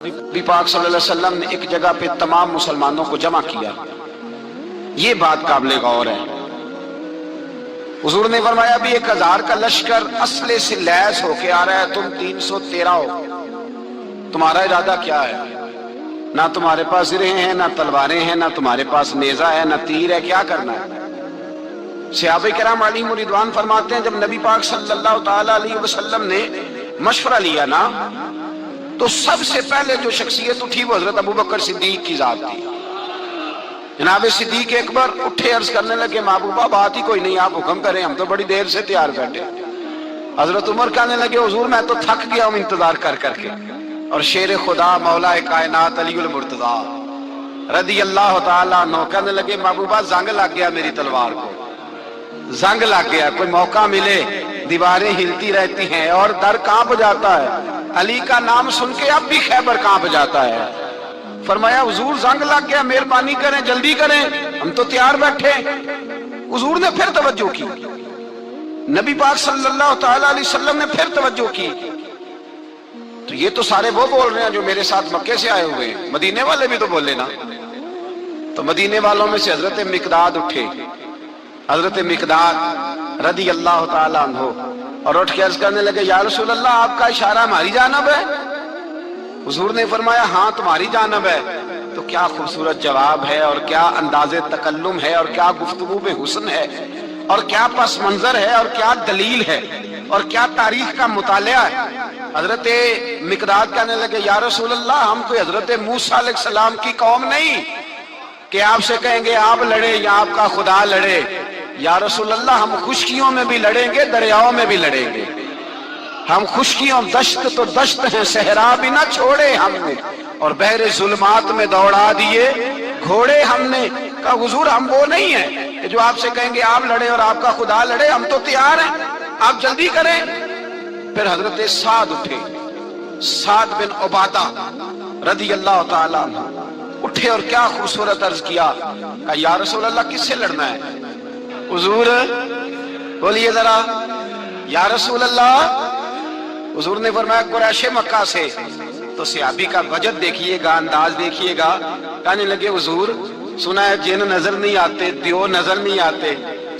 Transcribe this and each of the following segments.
نبی پاک صلی اللہ علیہ وسلم نے ایک جگہ پہ تمام مسلمانوں کو جمع کیا. یہ بات قابل غور ہے. حضور نے فرمایا ابھی 1000 کا لشکر اسلحے سے لیس ہو کے آ رہا ہے، تم 313 ہو، تمہارا ارادہ کیا ہے؟ نہ تمہارے پاس زرہیں ہیں، نہ تلواریں ہیں، نہ تمہارے پاس نیزہ ہے، نہ تیر ہے، کیا کرنا ہے؟ صحابہ کرام علیہم رضوان فرماتے ہیں جب نبی پاک صلی اللہ تعالی علیہ وسلم نے مشورہ لیا نا تو سب سے پہلے جو شخصیت اٹھی وہ حضرت ابوبکر صدیق کی ذات تھی. جناب صدیق اکبر اٹھے عرض کرنے لگے محبوبہ بات ہی کوئی نہیں، آپ حکم کریں، ہم تو بڑی دیر سے تیار بیٹھے. حضرت عمر کہنے لگے حضور میں تو تھک گیا ہوں انتظار کر کر کے. اور شیر خدا مولا کائنات علی المرتضی رضی اللہ تعالیٰ عنہ کہنے لگے محبوبہ زنگ لگ گیا میری تلوار کو، زنگ لگ گیا، کوئی موقع ملے دیواریں ہلتی رہتی ہیں اور در کانپ جاتا ہے. علی کا نام سن کے اب بھی خیبر کانپ جاتا ہے. فرمایا حضور زنگ لگ گیا، مہربانی کریں جلدی کریں، ہم تو تیار بیٹھے. حضور نے پھر توجہ کی، نبی پاک صلی اللہ تعالی علیہ وسلم نے پھر توجہ کی. تو یہ تو سارے وہ بول رہے ہیں جو میرے ساتھ مکے سے آئے ہوئے ہیں، مدینے والے بھی تو بولے نا. تو مدینے والوں میں سے حضرت مقداد اٹھے، حضرت مقداد رضی اللہ تعالیٰ عنہ، اور اٹھ کے عرض کرنے لگے یا رسول اللہ آپ کا اشارہ ہماری جانب ہے؟ حضور نے فرمایا ہاں تمہاری جانب ہے. تو کیا خوبصورت جواب ہے، اور کیا انداز تکلم ہے، اور کیا گفتگو میں حسن ہے، اور کیا پس منظر ہے، اور کیا دلیل ہے، اور کیا تاریخ کا مطالعہ ہے. حضرت مقداد کہنے لگے یا رسول اللہ ہم کوئی حضرت موسیٰ علیہ السلام کی قوم نہیں کہ آپ سے کہیں گے آپ لڑے یا آپ کا خدا لڑے. یا رسول اللہ ہم خشکیوں میں بھی لڑیں گے، دریاؤں میں بھی لڑیں گے. ہم خشکیوں دشت تو دشت ہیں، صحرا بھی نہ چھوڑے ہم نے، اور بحر ظلمات میں دوڑا دیے گھوڑے ہم نے. کہا حضور ہم وہ نہیں ہیں کہ جو آپ سے کہیں گے آپ لڑے اور آپ کا خدا لڑے، ہم تو تیار ہیں، آپ جلدی کریں. پھر حضرت سعد اٹھے، سعد بن عبادہ رضی اللہ تعالیٰ عنہ اٹھے اور کیا خوبصورت عرض کیا. کہا یا رسول اللہ کس سے لڑنا ہے؟ حضور بولیے ذرا یا رسول اللہ. حضور نے فرمایا قریش مکہ سے. تو صحابی کا وجد دیکھیے گا، انداز دیکھیے گا. کہنے لگے حضور سنا ہے جن نظر نہیں آتے، دیو نظر نہیں آتے،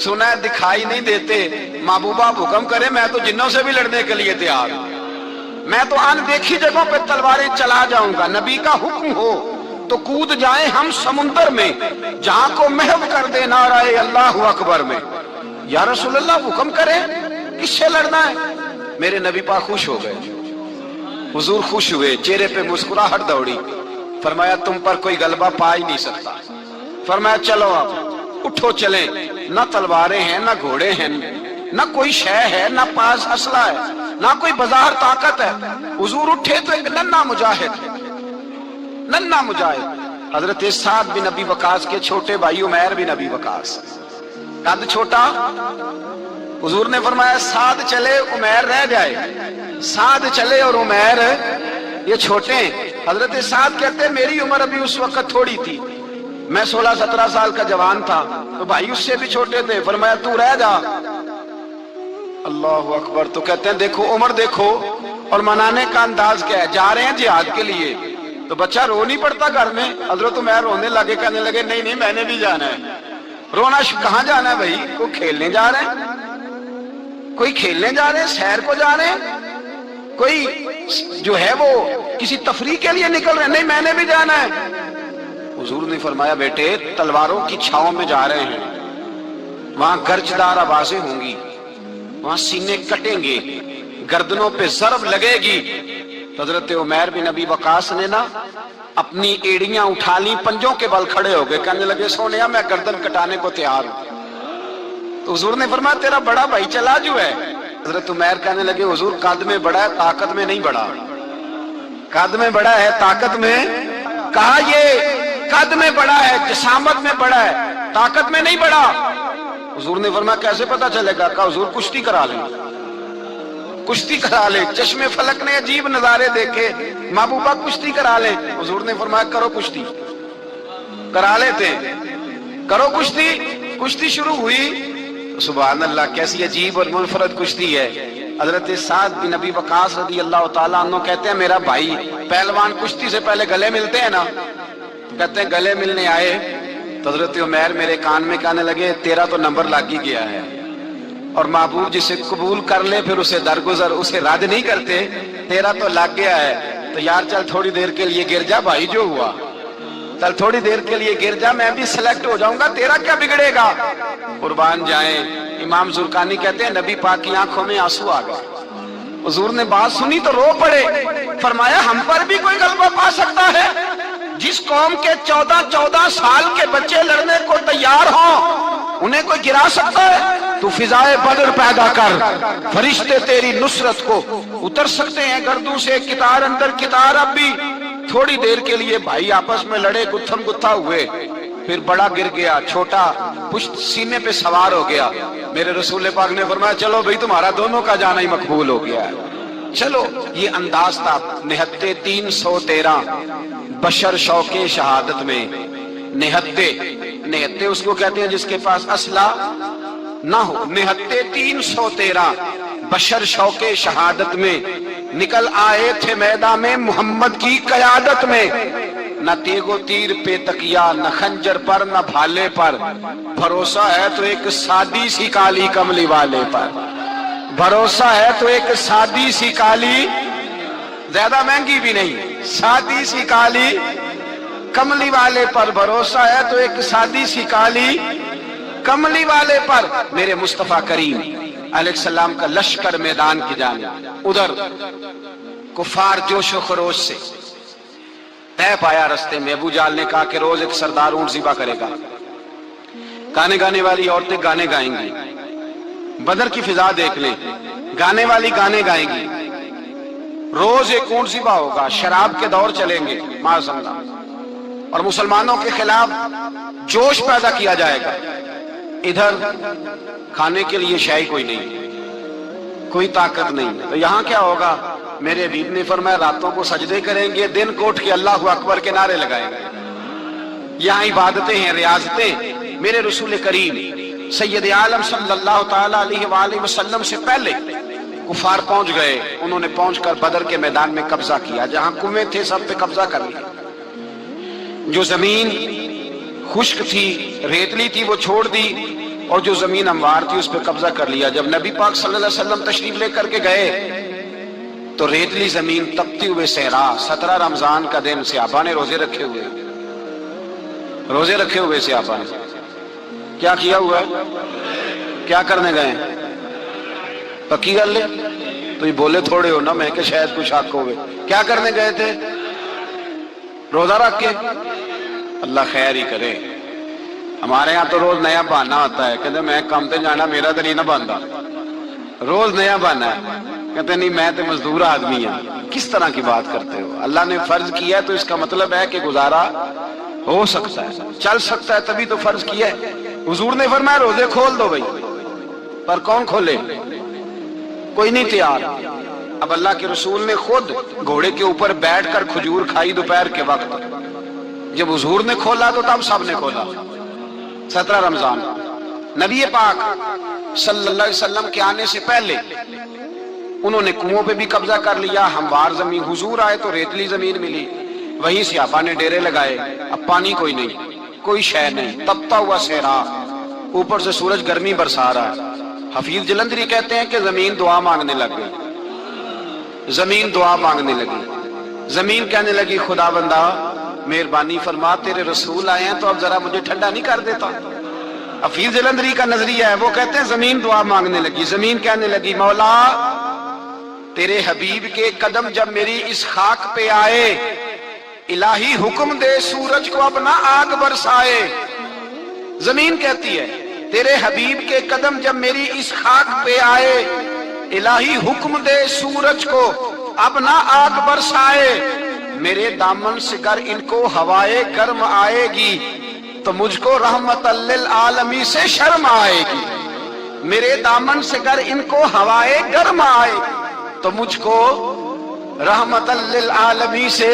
سنا ہے دکھائی نہیں دیتے. محبوبہ آپ حکم کرے میں تو جنوں سے بھی لڑنے کے لیے تیار ہوں، میں تو ان دیکھی جگہوں پہ تلواریں چلا جاؤں گا. نبی کا حکم ہو تو کود جائیں ہم سمندر میں، جہاں کو محو کر دے نعرہ اللہ اکبر میں. یا رسول اللہ حکم کریں کس سے لڑنا ہے؟ میرے نبی پاک خوش ہو گئے، حضور خوش ہوئے، چہرے پہ مسکراہٹ دوڑی. فرمایا تم پر کوئی غلبہ پا ہی نہیں سکتا. فرمایا چلو آپ اٹھو چلیں. نہ تلواریں ہیں، نہ گھوڑے ہیں، نہ کوئی شے ہے، نہ پاس اسلحہ ہے، نہ کوئی بظاہر طاقت ہے. حضور اٹھے تو ایک ننھا مجاہد حضرت سعد بن ابی وقاص کے چھوٹے بھائی عمیر بن ابی وقاص، قد چھوٹا. حضور نے فرمایا سعد چلے عمیر رہ جائے، سعد چلے اور عمیر یہ چھوٹے ہیں. حضرت سعد کہتے ہیں میری عمر ابھی اس وقت تھوڑی تھی، میں 16-17 سال کا جوان تھا، تو بھائی اس سے بھی چھوٹے تھے. فرمایا تو رہ جا. اللہ اکبر. تو کہتے ہیں دیکھو عمر دیکھو، اور منانے کا انداز کیا ہے، جا رہے ہیں جہاد کے لیے. تو بچہ رو نہیں پڑتا گھر میں. حضرت عمیر رونے لگے، کہنے لگے نہیں نہیں میں نے بھی جانا ہے. رونا کہاں جانا ہے بھائی؟ کوئی کھیلنے جا رہے ہیں، کوئی کھیلنے جا رہے ہیں، سیر کو جا رہے ہیں، کوئی جو ہے وہ کسی تفریح کے لیے نکل رہے ہیں. نہیں میں نے بھی جانا ہے. حضور نے فرمایا بیٹے تلواروں کی چھاؤں میں جا رہے ہیں، وہاں گرجدار آوازیں ہوں گی، وہاں سینے کٹیں گے، گردنوں پہ ضرب لگے گی. حضرت عمیر بن ابی وقاص نے نا اپنی ایڑیاں اٹھا لی، پنجوں کے بل کھڑے ہو گئے، کہنے لگے سونیا میں گردن کٹانے کو تیار ہوں. تو حضور نے فرمایا تیرا بڑا بھائی چلا جو ہے. حضرت عمیر کہنے لگے حضور قد میں بڑا ہے، طاقت میں نہیں بڑا. قد میں بڑا ہے، طاقت میں. کہا یہ قد میں بڑا ہے، جسامت میں بڑا ہے، طاقت میں نہیں بڑا. حضور نے فرمایا کیسے پتا چلے گا؟ کہا حضور کشتی کرا لیں، کشتی کرا لیں. چشم فلک نے عجیب نظارے دیکھے، محبوبہ کشتی کرا لیں. حضور نے فرمایا کرو کشتی. کرا لیتے، کرو کشتی. کشتی شروع ہوئی. سبحان اللہ، کیسی عجیب اور منفرد کشتی ہے۔ حضرت سعد بن ابی وقاص رضی اللہ تعالیٰ عنہ کہتے ہیں میرا بھائی، پہلوان کشتی سے پہلے گلے ملتے ہیں نا، کہتے ہیں گلے ملنے آئے تو حضرت عمیر میرے کان میں کہنے لگے تیرا تو نمبر لگ ہی گیا ہے، اور محبوب جسے قبول کر لے پھر اسے درگزر، اسے رد نہیں کرتے، تیرا تو لگ گیا ہے، تو یار چل تھوڑی دیر کے لیے گر جا بھائی، جو ہوا چل تھوڑی دیر کے لیے گر جا، میں بھی سلیکٹ ہو جاؤں گا، تیرا کیا بگڑے گا، قربان جائیں۔ امام زرقانی کہتے ہیں نبی پاک کی آنکھوں میں آنسو آ گئے، حضور نے بات سنی تو رو پڑے، فرمایا ہم پر بھی کوئی غلبہ پا سکتا ہے؟ جس قوم کے 14 سال کے بچے لڑنے کو تیار ہوں انہیں کوئی گرا سکتا ہے؟ تو فضائے بدر پیدا کر، فرشتے تیری نصرت کو اتر سکتے ہیں گردوں سے، کتار اندر کتار۔ اب بھی تھوڑی دیر کے لیے بھائی آپس میں لڑے، گتھم گتھا ہوئے، پھر بڑا گر گیا، چھوٹا پشت سینے پہ سوار ہو گیا۔ میرے رسول پاک نے فرمایا چلو بھائی تمہارا دونوں کا جانا ہی مقبول ہو گیا ہے، چلو۔ یہ انداز تھا نہتے 313 بشر شوق شہادت میں۔ نہتے اس کو کہتے ہیں جس کے پاس اسلحہ نہ ہو۔ نہتے 313 بشر شوق شہادت میں نکل آئے تھے میدان میں محمد کی قیادت میں، نہ تیگ و تیر پہ تکیا، نہ خنجر پر نہ بھالے پر، بھروسہ ہے تو ایک سادی سی کالی کملی والے پر، بھروسہ ہے تو ایک سادی سی کالی، زیادہ مہنگی بھی نہیں، سادی سی کالی کملی والے پر، بھروسہ ہے تو ایک سادی سی کالی کملی والے پر۔ میرے مصطفیٰ کریم علیہ السلام کا لشکر میدان کی جانب، ادھر کفار جوش و خروش سے طے پایا رستے میں۔ ابو جہل نے کہا کہ روز ایک سردار اونٹ ذبح کرے گا، گانے گانے والی عورتیں گانے گائیں گی، بدر کی فضا دیکھ لیں، گانے والی گانے گائیں گی، روز ایک اونٹ ذبح ہوگا، شراب کے دور چلیں گے معاذ اللہ، اور مسلمانوں کے خلاف جوش پیدا کیا جائے گا۔ ادھر کھانے کے لیے شے کوئی نہیں، کوئی طاقت نہیں، تو یہاں کیا ہوگا؟ میرے حبیب نے فرمایا راتوں کو سجدے کریں گے، دن کو اٹھ کے اللہ اکبر کے نعرے لگائیں گے۔ یہاں عبادتیں ہیں، ریاضتیں۔ میرے رسول کریم سید عالم صلی اللہ تعالی علیہ وآلہ وسلم سے پہلے کفار پہنچ گئے، انہوں نے پہنچ کر بدر کے میدان میں قبضہ کیا، جہاں کنویں تھے سب پہ قبضہ کر لیا، جو زمین خشک تھی ریتلی تھی وہ چھوڑ دی، اور جو زمین ہموار تھی اس پہ قبضہ کر لیا۔ جب نبی پاک صلی اللہ علیہ وسلم تشریف لے کر کے گئے تو ریتلی زمین تپتی ہوئے صحرا، 17 رمضان کا دن، صحابہ نے روزے رکھے ہوئے صحابہ نے کیا کیا ہوا ہے؟ کیا کرنے گئے؟ پکی گل لے تو یہ بولے تھوڑے ہو نا، میں کہ شاید کچھ حق ہوئے، کیا کرنے گئے تھے؟ روزہ رکھ کے۔ اللہ خیر ہی کرے، ہمارے ہاں تو روز نیا بہانہ ہوتا ہے، کہتے میں کام تے جانا، میرا تو نہیں نہ بنتا، روز نیا بہانہ ہے، کہتے نہیں میں تو مزدور آدمی ہوں۔ کس طرح کی بات کرتے ہو؟ اللہ نے فرض کیا ہے تو اس کا مطلب ہے کہ گزارا ہو سکتا ہے، چل سکتا ہے، تبھی تو فرض کیا ہے۔ حضور نے فرمایا روزے کھول دو بھائی، پر کون کھولے؟ کوئی نہیں تیار۔ اب اللہ کے رسول نے خود گھوڑے کے اوپر بیٹھ کر کھجور کھائی دوپہر کے وقت، جب حضور نے کھولا تو تب سب نے کھولا۔ 17 رمضان نبی پاک صلی اللہ علیہ وسلم کے آنے سے پہلے انہوں نے کنووں پہ بھی قبضہ کر لیا، ہموار زمین، حضور آئے تو ریتلی زمین ملی، وہیں صحابہ نے ڈیرے لگائے۔ اب پانی کوئی نہیں، کوئی شے نہیں، تپتا ہوا صحرا، اوپر سے سورج گرمی برسا رہا ہے۔ حفیظ جلندری کہتے ہیں کہ زمین دعا مانگنے لگ گئی، زمین دعا مانگنے لگی، زمین کہنے لگی خدا بندہ مہربانی فرما، تیرے رسول آئے ہیں تو اب ذرا مجھے ٹھنڈا نہیں کر دیتا۔ حفیظ جلندری کا نظریہ ہے، وہ کہتے ہیں زمین دعا مانگنے لگی، زمین کہنے لگی مولا تیرے حبیب کے قدم جب میری اس خاک پہ آئے، الہی حکم دے سورج کو اپنا آگ برسائے۔ زمین کہتی ہے تیرے حبیب کے قدم جب میری اس خاک پہ آئے، الہی حکم دے سورج کو اپنا آگ برسائے۔ میرے دامن سے گر ان کو ہوائے گرم آئے گی تو مجھ کو رحمت للعالمین سے شرم آئے گی۔ میرے دامن سے گر ان کو ہوائے گرم آئے تو مجھ کو رحمت للعالمین سے،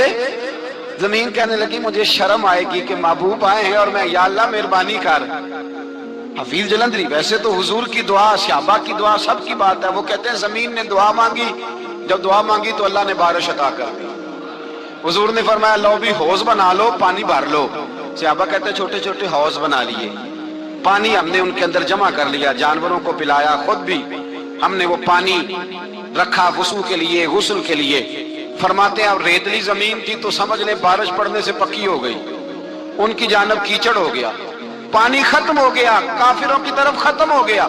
زمین کہنے لگی مجھے شرم آئے گی کہ محبوب آئے ہیں اور میں یا اللہ مہربانی کر، حفیظ جلندری، ویسے تو حضور کی دعا، صحابہ کی دعا سب کی بات ہے، وہ کہتے ہیں زمین نے دعا مانگی، جب دعا مانگی تو اللہ نے بارش عطا کر دی۔ حضور نے فرمایا لو بھی حوض بنا لو، پانی بھر لو۔ صحابہ کہتے ہیں چھوٹے چھوٹے حوض بنا لیے، پانی ہم نے ان کے اندر جمع کر لیا، جانوروں کو پلایا، خود بھی ہم نے وہ پانی رکھا وضو کے لیے، غسل کے لیے۔ فرماتے ہیں اب ریتلی زمین تھی تو سمجھ لیں بارش پڑنے سے پکی ہو گئی، ان کی جانب کیچڑ ہو گیا، پانی ختم ہو گیا، کافروں کی طرف ختم ہو گیا۔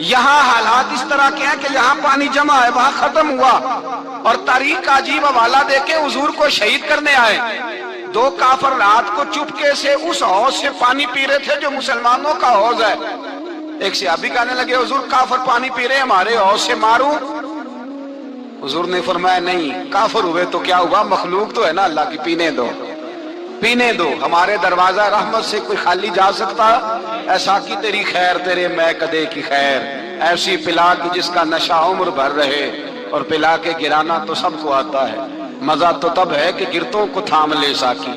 یہاں حالات اس طرح کے ہیں کہ یہاں پانی جمع ہے، وہاں ختم ہوا، اور تاریخ کا عجیب حوالہ دے کے حضور کو شہید کرنے آئے۔ دو کافر رات کو چپکے سے اس حوض سے پانی پی رہے تھے جو مسلمانوں کا حوض ہے۔ ایک صحابی کہنے لگے حضور کافر پانی پی رہے ہیں، ہمارے حوض سے ماروں؟ حضور نے فرمایا نہیں، کافر ہوئے تو کیا ہوا، مخلوق تو ہے نا اللہ کی، پینے دو پینے دو، ہمارے دروازہ رحمت سے کوئی خالی جا سکتا؟ ایسا کی تیری خیر تیرے میں کدے کی خیر، ایسی پلا کی جس کا نشہ عمر بھر رہے، اور پلا کے گرانا تو سب کو آتا ہے، مزہ تو تب ہے کہ گرتوں کو تھام لے ساکی۔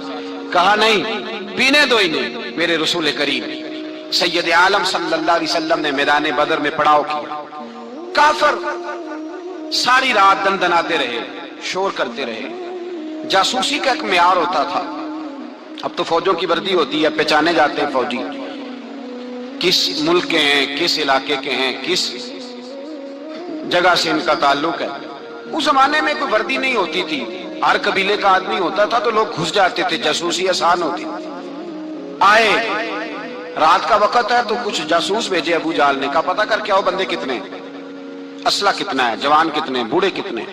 کہا نہیں، پینے دو انہیں۔ میرے رسول کریم سید عالم صلی اللہ علیہ وسلم نے میدان بدر میں پڑاؤ کیا، کافر ساری رات دندناتے رہے، شور کرتے رہے۔ جاسوسی کا ایک معیار ہوتا تھا، اب تو فوجوں کی وردی ہوتی ہے، پہچانے جاتے ہیں فوجی کس ملک کے ہیں، کس علاقے کے ہیں، کس جگہ سے ان کا تعلق ہے۔ اس زمانے میں کوئی وردی نہیں ہوتی تھی، ہر قبیلے کا آدمی ہوتا تھا تو لوگ گھس جاتے تھے، جاسوسی آسان ہوتی۔ آئے رات کا وقت ہے تو کچھ جاسوس بھیجے ابو جہل نے، کہا پتہ کر کے آؤ بندے کتنے، اسلحہ کتنا ہے، جوان کتنے، بوڑھے کتنے،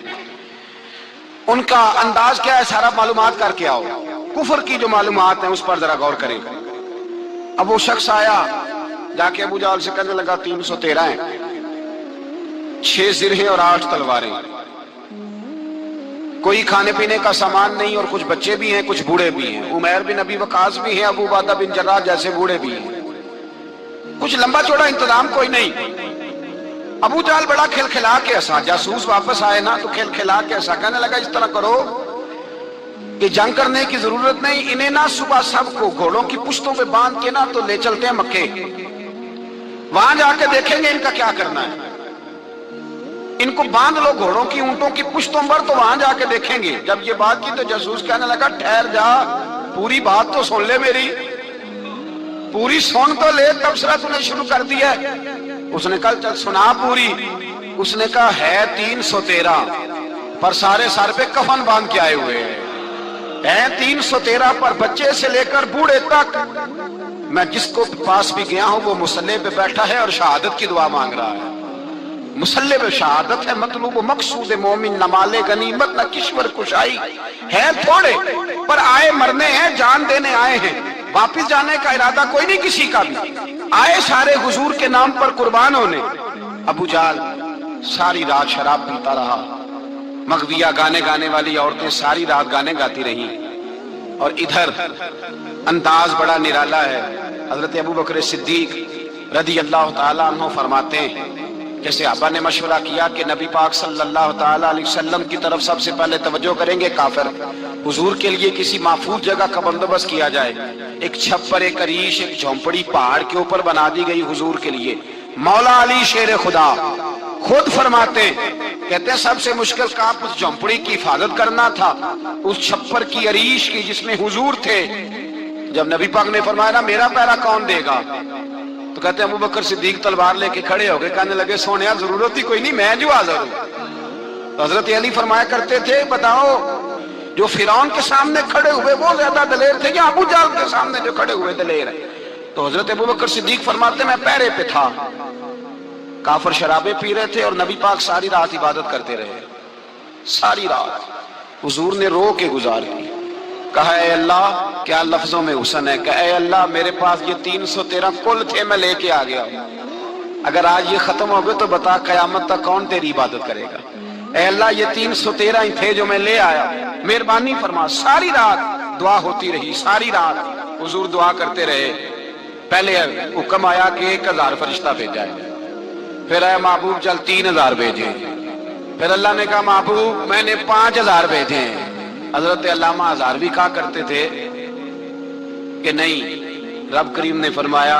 ان کا انداز کیا ہے، سارا معلومات کر کے آؤ۔ کفر کی جو معلومات ہیں اس پر ذرا غور کریں۔ اب وہ شخص آیا، جا کے ابو جہل سے کہنے لگا 313 ہیں، 6 زرہیں اور 8 تلواریں، کوئی کھانے پینے کا سامان نہیں، اور کچھ بچے بھی ہیں، کچھ بوڑھے بھی ہیں، عمیر بن ابی وقاص بھی ہیں، ابو عبیدہ بن جراح جیسے بوڑھے بھی ہیں، کچھ لمبا چوڑا انتظام کوئی نہیں۔ ابو جہل بڑا کھلکھلا کے ہنسا، جاسوس واپس آئے نا تو کھلکھلا کے ہنسا، کہنے لگا اس طرح کرو کہ جنگ کرنے کی ضرورت نہیں، انہیں نا صبح سب کو گھوڑوں کی پشتوں پہ باندھ کے نا تو لے چلتے ہیں مکے، وہاں جا کے دیکھیں گے ان کا کیا کرنا ہے، ان کو باندھ لو گھوڑوں کی اونٹوں کی پشتوں پر تو وہاں جا کے دیکھیں گے۔ جب یہ بات کی تو جاسوس کہنے لگا ٹھہر جا، پوری بات تو سن لے، میری پوری سن تو لے، تبصرہ تو نے شروع کر دیا ہے۔ اس نے کہا چل سنا پوری۔ اس نے کہا ہے 313 پر سارے سر پہ کفن باندھ کے آئے ہوئے ہیں، 313 پر بچے سے لے کر بوڑھے تک، میں جس کو پاس بھی گیا ہوں وہ مصلی پہ بیٹھا ہے اور شہادت کی دعا مانگ رہا ہے۔ مصلی پہ شہادت ہے، مطلوب و مقصود مومن، نہ مال غنیمت نہ کشور کشائی، ہے تھوڑے پر آئے مرنے ہیں، جان دینے آئے ہیں، واپس جانے کا ارادہ کوئی نہیں کسی کا بھی، آئے سارے حضور کے نام پر قربان ہونے۔ ابو جہل ساری رات شراب پیتا رہا، مغویہ گانے گانے والی عورتیں ساری رات گانے گاتی رہیں، اور ادھر انداز بڑا نرالا ہے۔ حضرت ابو بکر صدیق رضی اللہ تعالیٰ عنہ فرماتے ہیں کہ صحابہ نے مشورہ کیا کہ نبی پاک صلی اللہ تعالیٰ علیہ وسلم کی طرف سب سے پہلے توجہ کریں گے کافر، حضور کے لیے کسی محفوظ جگہ کا بندوبست کیا جائے، ایک چھپر، ایک عریش، ایک جھونپڑی پہاڑ کے اوپر بنا دی گئی حضور کے لیے۔ مولا علی شیر خدا خود فرماتے ہیں، کہتے ہیں سب سے مشکل کام اس جھونپڑی کی حفاظت کرنا تھا، اس چھپر کی، عریش کی جس میں حضور تھے۔ جب نبی پاک نے فرمایا نا میرا پہرا کون دے گا، تو کہتے ہیں ابو بکر صدیق تلوار لے کے کھڑے ہو گئے، کہنے لگے سونیا ضرورت ہی کوئی نہیں، میں جو حاضر ہوں۔ تو حضرت علی فرمایا کرتے تھے بتاؤ جو فرعون کے سامنے کھڑے ہوئے وہ زیادہ دلیر تھے یا ابو جہل کے سامنے جو کھڑے ہوئے دلیر ہیں؟ تو حضرت ابو بکر صدیق فرماتے میں پہرے پہ تھا، کافر شرابیں پی رہے تھے اور نبی پاک ساری رات عبادت کرتے رہے، ساری رات حضور نے رو کے گزار دی۔ کہا اے اللہ، کیا لفظوں میں حسن ہے، کہ اے اللہ میرے پاس یہ 313 کل تھے، میں لے کے آ گیا ہوں، اگر آج یہ ختم ہو گئے تو بتا قیامت تک کون تیری عبادت کرے گا؟ اے اللہ یہ 313 ہی تھے جو میں لے آیا، مہربانی فرما۔ ساری رات دعا ہوتی رہی، ساری رات حضور دعا کرتے رہے۔ پہلے حکم آیا کہ 1000 فرشتہ بھیجا ہے، پھر اے محبوب چل 3000 بھیجے، پھر اللہ نے کہا محبوب میں نے 5000 بھیجے ہیں۔ حضرت علامہ ہزاروی کہا کرتے تھے کہ نہیں، رب کریم نے فرمایا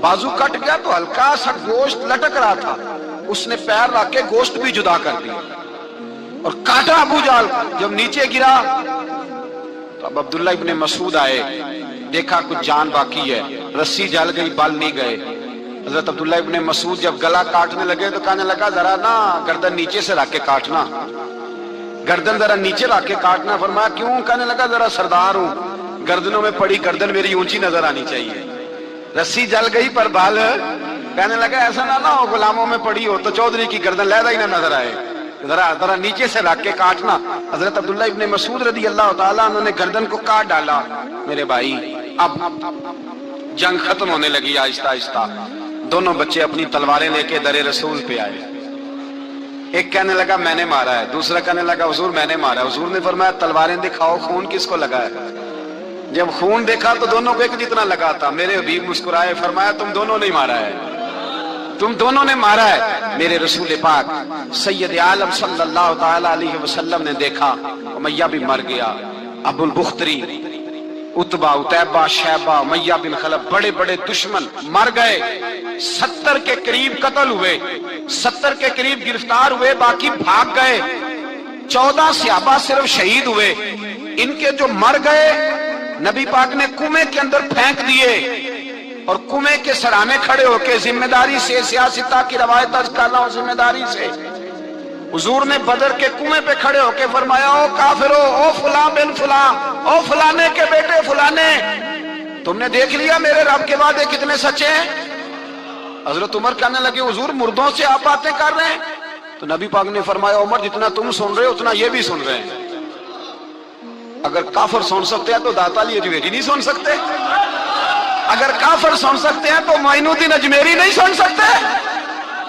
بازو کٹ گیا تو ہلکا سا گوشت لٹک رہا تھا، اس نے پیر رکھ کے گوشت بھی جدا کر دیا اور کاٹا ابو جہل۔ جب نیچے گرا تو اب عبداللہ ابن مسعود آئے، دیکھا کچھ جان باقی ہے، رسی جل گئی، بال نہیں گئے۔ حضرت عبداللہ ابن مسعود جب گلا کاٹنے لگے تو کہنے لگا ذرا نا گردن نیچے سے رکھ کے کاٹنا، گردن ذرا نیچے رکھ کے کاٹنا۔ فرمایا کیوں؟ کہنے لگا ذرا سردار ہوں، گردنوں میں پڑی گردن میری اونچی نظر آنی چاہیے، رسی جل گئی پر بال۔ کہنے لگا ایسا نہ ہو غلاموں میں پڑی ہو تو چودھری کی گردن لہذا ہی نہ نظر آئے، ذرا نیچے سے رکھ کے کاٹنا۔ حضرت عبداللہ ابن مسعود رضی اللہ تعالیٰ انہوں نے گردن کو کاٹ ڈالا۔ میرے بھائی اب جنگ ختم ہونے لگی آہستہ آہستہ، دونوں بچے اپنی تلواریں لے کے در رسول پہ آئے۔ ایک کہنے لگا میں نے مارا ہے، دوسرا کہنے لگا حضور میں نے مارا ہے۔ حضور نے فرمایا تلواریں دکھاؤ، خون کس کو لگا ہے؟ جب خون دیکھا تو دونوں کو ایک جتنا لگا تھا۔ میرے حبیب مسکرائے، فرمایا تم دونوں نے مارا ہے، تم دونوں نے مارا ہے۔ میرے رسول پاک سید عالم صلی اللہ تعالی علیہ وسلم نے دیکھا امیہ بھی مر گیا، ابو البختری، عتبہ، عتیبہ، شیبہ، امیہ بن خلف، بڑے بڑے دشمن مر گئے۔ 70 کے قریب قتل ہوئے، 70 کے قریب گرفتار ہوئے، باقی بھاگ گئے۔ 14 صحابہ صرف شہید ہوئے۔ ان کے جو مر گئے نبی پاک نے کنویں کے اندر پھینک دیے اور کنویں کے سرانے کھڑے ہو کے ذمہ داری سے، سیاستہ کی روایت درج کر رہا ہوں، ذمہ داری سے حضور نے بدر کے کنویں پہ کھڑے ہو کے فرمایا او کافرو، او فلاں بن فلاں، او فلانے کے بیٹے فلانے، تم نے دیکھ لیا میرے رب کے وعدے کتنے سچے ہیں؟ حضرت عمر کہنے لگے حضور مردوں سے آپ باتیں کر رہے ہیں؟ تو نبی پاک نے فرمایا عمر جتنا تم سن رہے ہو اتنا یہ بھی سن رہے ہیں۔ اگر کافر سن سکتے ہیں تو داتا علی اجمیری نہیں سن سکتے؟ اگر کافر سن سکتے ہیں تو معین الدین اجمیری نہیں سن سکتے؟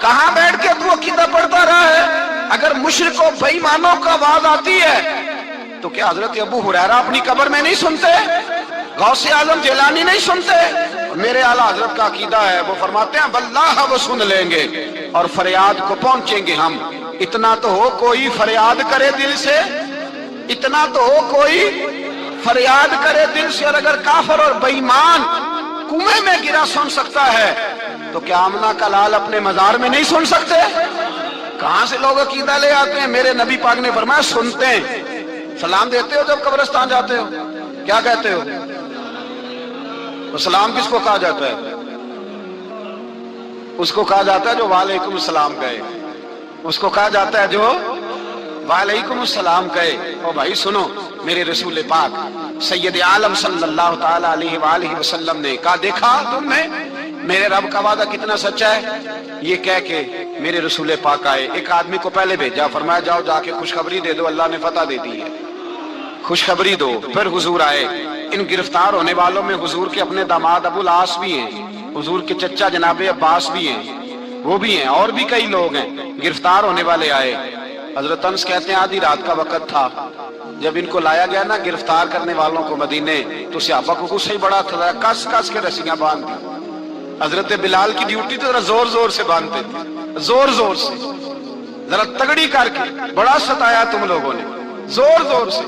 کہاں بیٹھ کے تو عقیدہ پڑھتا رہا ہے؟ اگر مشرکوں بے ایمانوں کا آواز آتی ہے تو کیا حضرت ابو ہریرہ اپنی قبر میں نہیں سنتے؟ غوث اعظم جیلانی نہیں سنتے؟ میرے اعلیٰ حضرت کا عقیدہ ہے، وہ فرماتے ہیں واللہ وہ سن لیں گے اور فریاد کو پہنچیں گے ہم۔ اتنا تو ہو کوئی فریاد کرے دل سے، اتنا تو ہو کوئی فریاد کرے دل سے۔ اور اگر کافر اور بے ایمان کنویں میں گرا سن سکتا ہے تو کیا آمنہ کا لال اپنے مزار میں نہیں سن سکتے؟ کہاں سے لوگ عقیدہ لے آتے ہیں؟ میرے نبی پاک نے فرمایا سنتے ہیں۔ سلام دیتے ہو جب قبرستان جاتے ہو؟ کیا کہتے ہو؟ تو سلام کس کو کہا جاتا ہے؟ اس کو کہا جاتا ہے جو وعلیکم السلام کہے، اس کو کہا جاتا ہے جو وعلیکم السلام کہے۔ او بھائی سنو، میرے رسول پاک سید عالم صلی اللہ تعالی علیہ وآلہ وسلم نے کہا دیکھا تم نے میرے رب کا وعدہ کتنا سچا ہے؟ یہ کہہ کے میرے رسول پاک آئے، ایک آدمی کو پہلے بھیجا، فرمایا جاؤ جا کے خوشخبری دے دو، اللہ نے فتح دے دی ہے، خوشخبری دو۔ پھر حضور آئے۔ ان گرفتار ہونے والوں میں حضور کے اپنے داماد ابو العاص بھی ہیں، حضور کے چچا جناب عباس بھی ہیں، وہ بھی ہیں، اور بھی کئی لوگ ہیں گرفتار ہونے والے آئے۔ حضرت انس کہتے ہیں آدھی رات کا وقت تھا، جب ان کو لایا گیا نا گرفتار کرنے والوں کو مدینے، تو صحابہ کو غصہ ہی بڑا تھا، کس کس کے رسیاں باندھ دی۔ حضرت بلال کی ڈیوٹی تو ذرا زور زور سے باندھتے تھے، زور زور سے، ذرا تگڑی کر کے، بڑا ستایا تم لوگوں نے، زور زور سے۔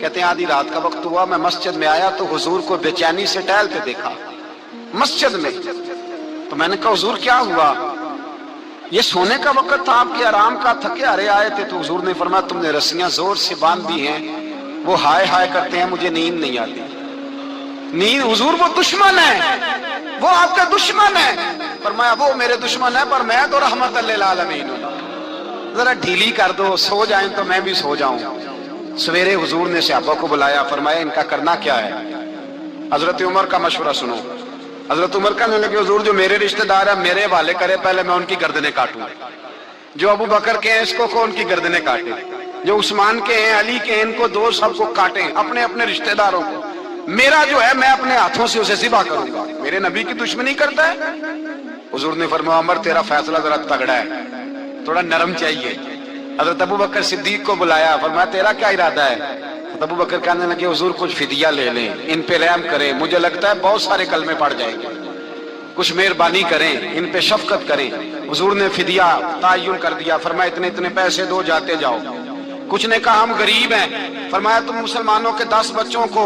کہتے ہیں آدھی رات کا وقت ہوا، میں مسجد میں آیا تو حضور کو بے چینی سے ٹہلتے دیکھا مسجد میں۔ تو میں نے کہا حضور کیا ہوا؟ یہ سونے کا وقت تھا، آپ کے آرام کا، تھکے ہارے آئے تھے۔ تو حضور نے فرمایا تم نے رسیاں زور سے باندھ دی ہیں، وہ ہائے ہائے کرتے ہیں، مجھے نیند نہیں آتی۔ نیند حضور وہ دشمن ہے، وہ آپ کا دشمن ہے۔ فرمایا وہ میرے دشمن ہے پر میں تو رحمت للعالمین ہوں، ذرا ڈھیلی کر دو، سو جائیں تو میں بھی سو جاؤں۔ سویرے حضور نے صحابہ کو بلایا، فرمایا ان کا کرنا کیا ہے؟ حضرت عمر کا مشورہ سنو۔ حضرت عمر کہنے لگے حضور جو میرے رشتہ دار ہیں میرے حوالے کرے، پہلے میں ان کی گردنیں کاٹوں، جو ابو بکر کے ہیں اس کو ان کی گردنیں کاٹے، جو عثمان کے ہیں علی کے ہیں ان کو دو، سب کو کاٹیں، اپنے اپنے رشتہ داروں کو۔ میرا جو ہے میں اپنے ہاتھوں سے اسے ذبح کروں گا، میرے نبی کی دشمنی کرتا ہے۔ حضور نے فرمایا عمر تیرا فیصلہ ذرا تگڑا ہے، تھوڑا نرم چاہیے۔ حضرت ابو بکر صدیق کو بلایا، فرمایا تیرا کیا ارادہ ہے؟ ابو بکر کہنے لگے حضور کچھ فدیہ لے لیں، ان پہ رحم کریں، مجھے لگتا ہے بہت سارے کلمے پڑ جائیں گے، کچھ مہربانی کریں، ان پہ شفقت کریں۔ حضور نے فدیہ تعین کر دیا، فرمایا اتنے اتنے پیسے دو، جاتے جاؤ۔ کچھ نے کہا ہم غریب ہیں، فرمایا تم مسلمانوں کے 10 بچوں کو